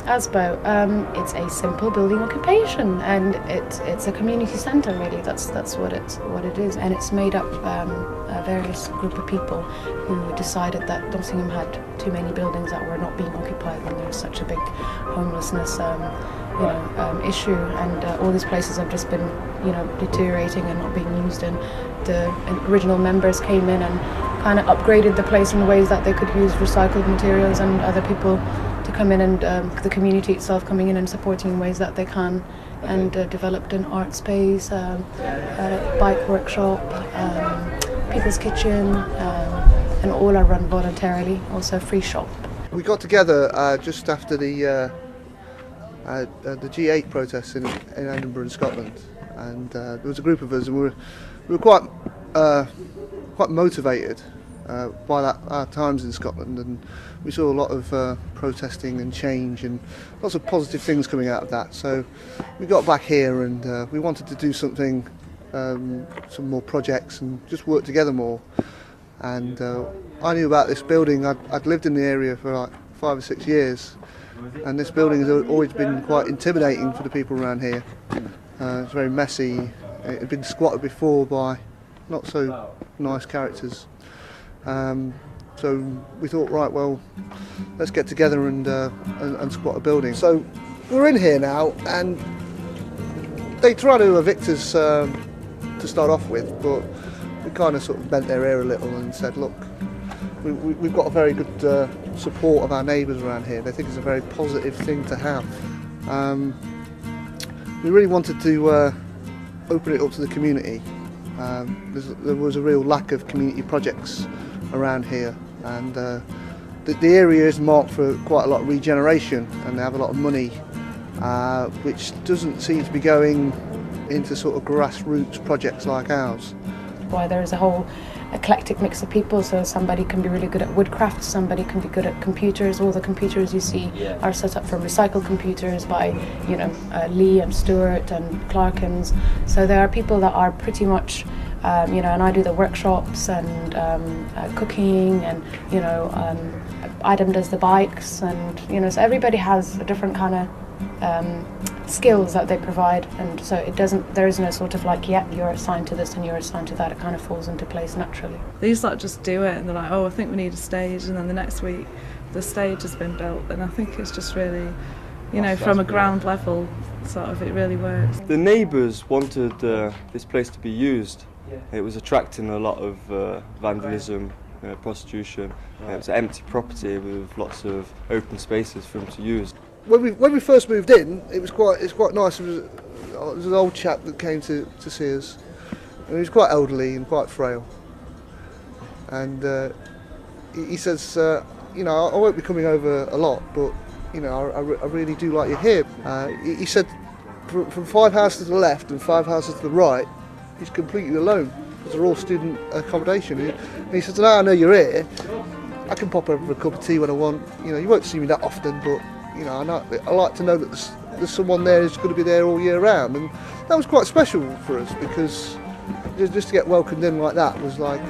ASBO, it's a simple building occupation, and it's a community centre really. That's what it is, and it's made up a various group of people who decided that Nottingham had too many buildings that were not being occupied when there's such a big homelessness issue, and all these places have just been deteriorating and not being used, and the original members came in and kind of upgraded the place in ways that they could use recycled materials, and other people to come in, and the community itself coming in and supporting in ways that they can, and developed an art space, a bike workshop, people's kitchen, and all are run voluntarily, also a free shop. We got together just after the G8 protests in Edinburgh in Scotland, and there was a group of us, and we were quite motivated by our times in Scotland, and we saw a lot of protesting and change and lots of positive things coming out of that. So we got back here, and we wanted to do something, some more projects, and just work together more. And I knew about this building. I'd lived in the area for like 5 or 6 years, and this building has always been quite intimidating for the people around here. It's very messy. It had been squatted before by not so nice characters. So we thought, right, well, let's get together and squat a building. So we're in here now, and they try to evict us to start off with, but we kind of sort of bent their ear a little and said, look, we've got a very good support of our neighbours around here. They think it's a very positive thing to have. We really wanted to open it up to the community. There was a real lack of community projects around here, and the area is marked for quite a lot of regeneration, and they have a lot of money, which doesn't seem to be going into sort of grassroots projects like ours. Why there is a whole eclectic mix of people, so somebody can be really good at woodcraft, somebody can be good at computers. All the computers you see are set up from recycled computers by Lee and Stewart and Clarkins. So there are people that are pretty much and I do the workshops and cooking, and Adam does the bikes, and so everybody has a different kind of skills that they provide, and so there is no sort of like, yeah, you're assigned to this and you're assigned to that. It kind of falls into place naturally. These just do it, and they're like, oh, I think we need a stage, and then the next week the stage has been built, and I think it's just really, from a ground level sort of, it really works. The neighbours wanted this place to be used. It was attracting a lot of vandalism, prostitution. It was an empty property with lots of open spaces for them to use. When we first moved in, it's quite nice. There was an old chap that came to see us, and he was quite elderly and quite frail. And he says, I won't be coming over a lot, but I really do like you here. He said, from 5 houses to the left and 5 houses to the right, he's completely alone, because they're all student accommodation. And he says, now I know you're here, I can pop over for a cup of tea when I want. You won't see me that often, but I like to know that there's someone there who's going to be there all year round. And that was quite special for us, because just to get welcomed in like that was like,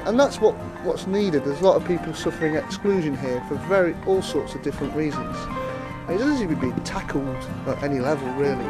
and that's what's needed. There's a lot of people suffering exclusion here for all sorts of different reasons. And it doesn't even be tackled at any level, really.